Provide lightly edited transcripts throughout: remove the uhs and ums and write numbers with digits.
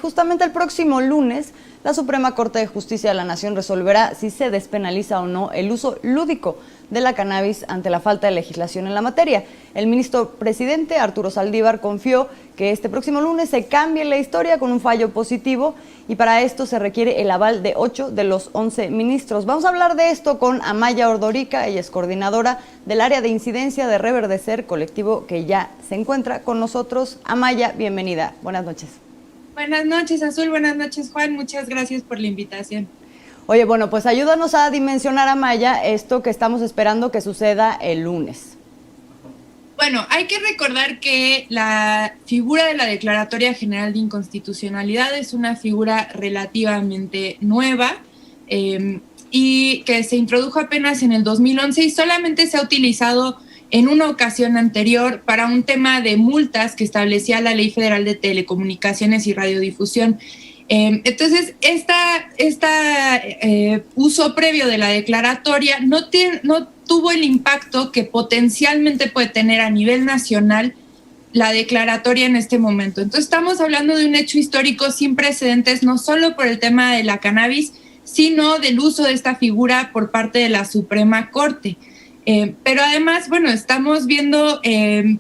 justamente el próximo lunes, la Suprema Corte de Justicia de la Nación resolverá si se despenaliza o no el uso lúdico de la cannabis ante la falta de legislación en la materia. El ministro presidente Arturo Saldívar confió que este próximo lunes se cambie la historia con un fallo positivo y para esto se requiere el aval de 8 de los 11 ministros. Vamos a hablar de esto con Amaya Ordorica, ella es coordinadora del área de incidencia de Reverdecer, colectivo que ya se encuentra con nosotros. Amaya, bienvenida. Buenas noches. Buenas noches, Azul. Buenas noches, Juan. Muchas gracias por la invitación. Oye, bueno, pues ayúdanos a dimensionar, Amaya, esto que estamos esperando que suceda el lunes. Bueno, hay que recordar que la figura de la Declaratoria General de Inconstitucionalidad es una figura relativamente nueva y que se introdujo apenas en el 2011 y solamente se ha utilizado en una ocasión anterior para un tema de multas que establecía la Ley Federal de Telecomunicaciones y Radiodifusión. Entonces, uso previo de la declaratoria no tuvo el impacto que potencialmente puede tener a nivel nacional la declaratoria en este momento. Entonces, estamos hablando de un hecho histórico sin precedentes, no solo por el tema de la cannabis, sino del uso de esta figura por parte de la Suprema Corte. Pero además, bueno, estamos viendo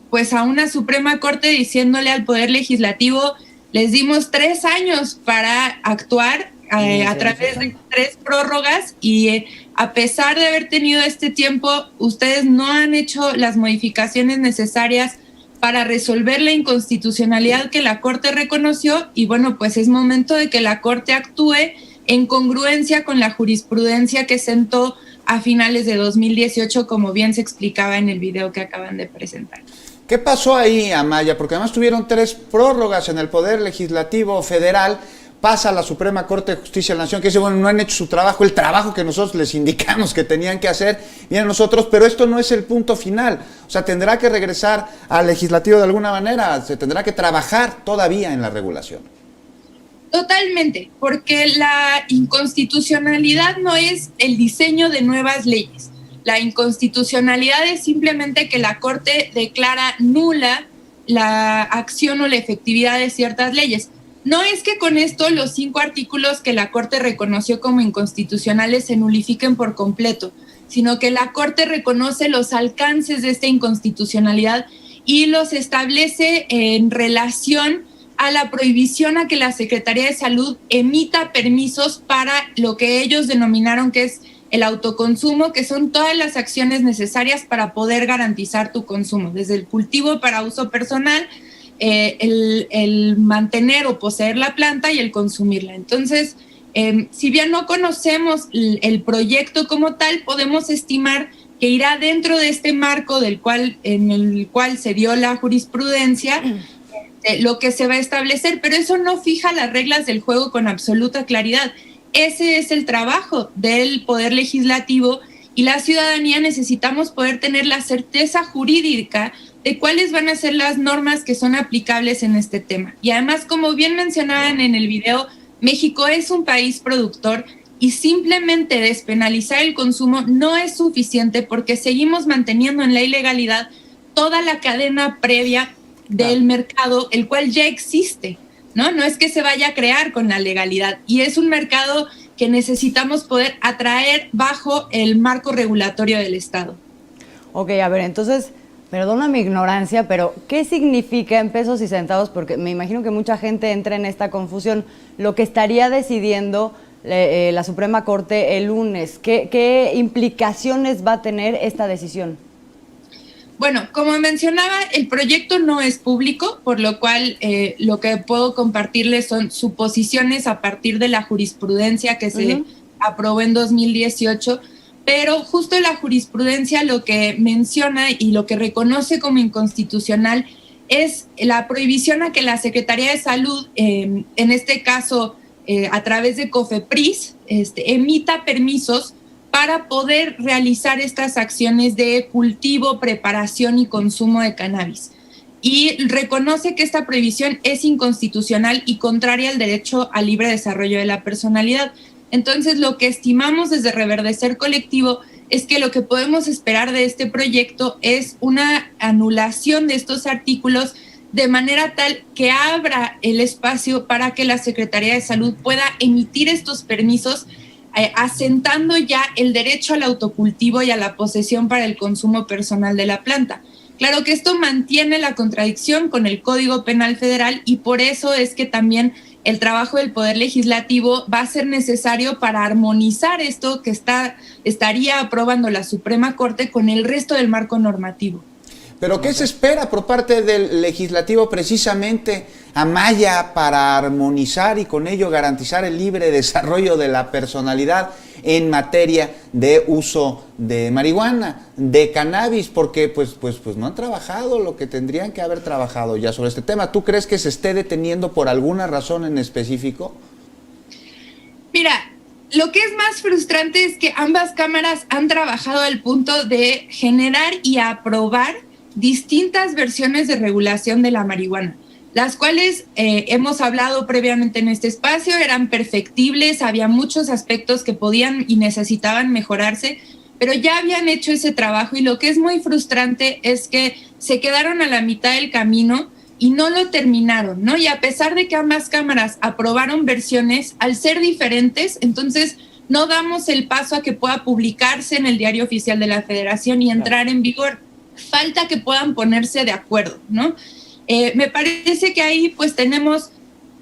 pues a una Suprema Corte diciéndole al Poder Legislativo, les dimos 3 años para actuar a través de 3 prórrogas y a pesar de haber tenido este tiempo, ustedes no han hecho las modificaciones necesarias para resolver la inconstitucionalidad que la Corte reconoció y bueno, pues es momento de que la Corte actúe en congruencia con la jurisprudencia que sentó a finales de 2018, como bien se explicaba en el video que acaban de presentar. ¿Qué pasó ahí, Amaya? Porque además tuvieron 3 prórrogas en el Poder Legislativo Federal, pasa a la Suprema Corte de Justicia de la Nación, que dice, bueno, no han hecho su trabajo, el trabajo que nosotros les indicamos que tenían que hacer, vienen nosotros, pero esto no es el punto final. O sea, tendrá que regresar al legislativo de alguna manera, se tendrá que trabajar todavía en la regulación. Totalmente, porque la inconstitucionalidad no es el diseño de nuevas leyes. La inconstitucionalidad es simplemente que la Corte declara nula la acción o la efectividad de ciertas leyes. No es que con esto los 5 artículos que la Corte reconoció como inconstitucionales se nulifiquen por completo, sino que la Corte reconoce los alcances de esta inconstitucionalidad y los establece en relación a la prohibición a que la Secretaría de Salud emita permisos para lo que ellos denominaron que es el autoconsumo, que son todas las acciones necesarias para poder garantizar tu consumo, desde el cultivo para uso personal, el mantener o poseer la planta y el consumirla. Entonces, si bien no conocemos el proyecto como tal, podemos estimar que irá dentro de este marco en el cual se dio la jurisprudencia, lo que se va a establecer, pero eso no fija las reglas del juego con absoluta claridad. Ese es el trabajo del Poder Legislativo y la ciudadanía necesitamos poder tener la certeza jurídica de cuáles van a ser las normas que son aplicables en este tema. Y además, como bien mencionaban en el video, México es un país productor y simplemente despenalizar el consumo no es suficiente porque seguimos manteniendo en la ilegalidad toda la cadena previa del mercado, el cual ya existe, ¿no? No es que se vaya a crear con la legalidad y es un mercado que necesitamos poder atraer bajo el marco regulatorio del Estado. Ok, a ver, entonces, perdona mi ignorancia, pero ¿qué significa en pesos y centavos? Porque me imagino que mucha gente entra en esta confusión. Lo que estaría decidiendo la Suprema Corte el lunes, ¿qué implicaciones va a tener esta decisión? Bueno, como mencionaba, el proyecto no es público, por lo cual lo que puedo compartirles son suposiciones a partir de la jurisprudencia que se aprobó en 2018, pero justo la jurisprudencia lo que menciona y lo que reconoce como inconstitucional es la prohibición a que la Secretaría de Salud, en este caso a través de COFEPRIS, emita permisos para poder realizar estas acciones de cultivo, preparación y consumo de cannabis. Y reconoce que esta prohibición es inconstitucional y contraria al derecho al libre desarrollo de la personalidad. Entonces, lo que estimamos desde Reverdecer Colectivo es que lo que podemos esperar de este proyecto es una anulación de estos artículos de manera tal que abra el espacio para que la Secretaría de Salud pueda emitir estos permisos, asentando ya el derecho al autocultivo y a la posesión para el consumo personal de la planta. Claro que esto mantiene la contradicción con el Código Penal Federal y por eso es que también el trabajo del Poder Legislativo va a ser necesario para armonizar esto que estaría aprobando la Suprema Corte con el resto del marco normativo. ¿Pero qué se espera por parte del legislativo precisamente, Amaya, para armonizar y con ello garantizar el libre desarrollo de la personalidad en materia de uso de marihuana, de cannabis? Porque pues no han trabajado lo que tendrían que haber trabajado ya sobre este tema. ¿Tú crees que se esté deteniendo por alguna razón en específico? Mira, lo que es más frustrante es que ambas cámaras han trabajado al punto de generar y aprobar distintas versiones de regulación de la marihuana, las cuales hemos hablado previamente en este espacio, eran perfectibles, había muchos aspectos que podían y necesitaban mejorarse, pero ya habían hecho ese trabajo y lo que es muy frustrante es que se quedaron a la mitad del camino y no lo terminaron, ¿no? Y a pesar de que ambas cámaras aprobaron versiones, al ser diferentes, entonces no damos el paso a que pueda publicarse en el Diario Oficial de la Federación y entrar en vigor. Falta que puedan ponerse de acuerdo, ¿no? Me parece que ahí pues tenemos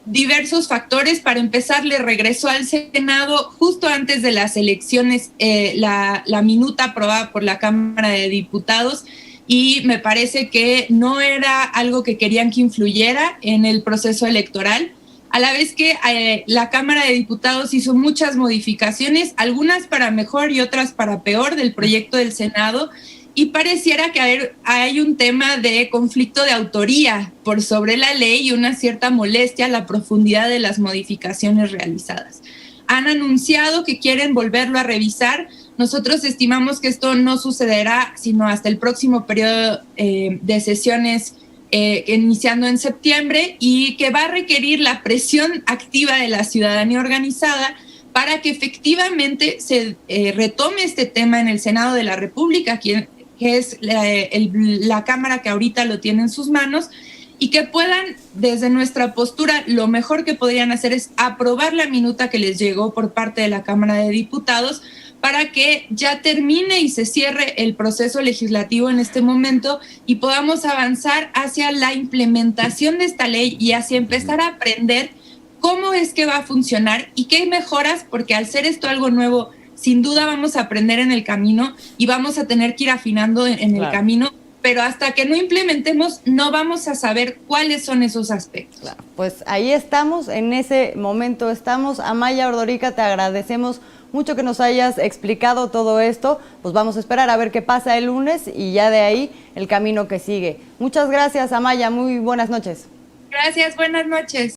diversos factores. Para empezar, le regresó al Senado justo antes de las elecciones la minuta aprobada por la Cámara de Diputados y me parece que no era algo que querían que influyera en el proceso electoral, a la vez que la Cámara de Diputados hizo muchas modificaciones, algunas para mejor y otras para peor del proyecto del Senado. Y pareciera que hay un tema de conflicto de autoría por sobre la ley y una cierta molestia a la profundidad de las modificaciones realizadas. Han anunciado que quieren volverlo a revisar. Nosotros estimamos que esto no sucederá sino hasta el próximo periodo de sesiones iniciando en septiembre y que va a requerir la presión activa de la ciudadanía organizada para que efectivamente se retome este tema en el Senado de la República, que es la Cámara que ahorita lo tiene en sus manos, y que puedan, desde nuestra postura, lo mejor que podrían hacer es aprobar la minuta que les llegó por parte de la Cámara de Diputados para que ya termine y se cierre el proceso legislativo en este momento y podamos avanzar hacia la implementación de esta ley y hacia empezar a aprender cómo es que va a funcionar y qué mejoras, porque al ser esto algo nuevo, sin duda vamos a aprender en el camino y vamos a tener que ir afinando en el camino, pero hasta que no implementemos no vamos a saber cuáles son esos aspectos. Claro, pues ahí estamos, en ese momento estamos. Amaya Ordorica, te agradecemos mucho que nos hayas explicado todo esto. Pues vamos a esperar a ver qué pasa el lunes y ya de ahí el camino que sigue. Muchas gracias, Amaya, muy buenas noches. Gracias, buenas noches.